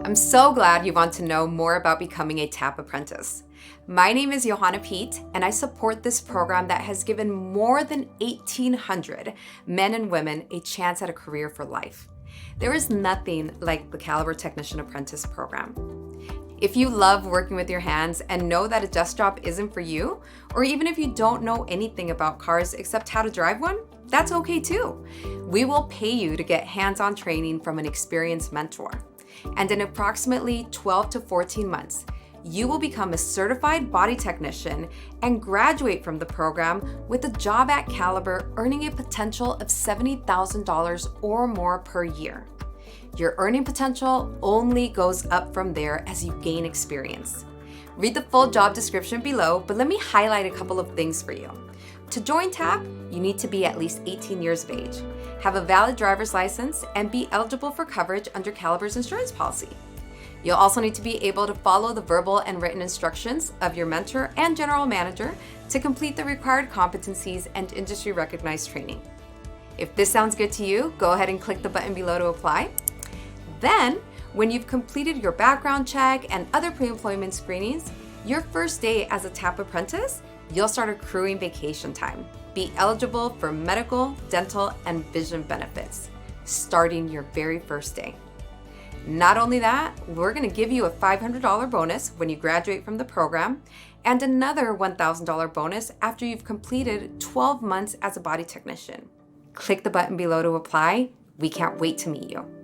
I'm so glad you want to know more about becoming a TAP apprentice. My name is Johanna Pete, and I support this program that has given more than 1,800 men and women a chance at a career for life. There is nothing like the Caliber Technician Apprentice program. If you love working with your hands and know that a desk job isn't for you, or even if you don't know anything about cars except how to drive one, that's okay too. We will pay you to get hands-on training from an experienced mentor. And in approximately 12 to 14 months, you will become a certified body technician and graduate from the program with a job at Caliber earning a potential of $70,000 or more per year. Your earning potential only goes up from there as you gain experience. Read the full job description below, but let me highlight a couple of things for you. To join TAP, you need to be at least 18 years of age, have a valid driver's license, and be eligible for coverage under Caliber's insurance policy. You'll also need to be able to follow the verbal and written instructions of your mentor and general manager to complete the required competencies and industry-recognized training. If this sounds good to you, go ahead and click the button below to apply. Then, when you've completed your background check and other pre-employment screenings, your first day as a TAP apprentice, you'll start accruing vacation time. Be eligible for medical, dental, and vision benefits, starting your very first day. Not only that, we're going to give you a $500 bonus when you graduate from the program and another $1,000 bonus after you've completed 12 months as a body technician. Click the button below to apply. We can't wait to meet you.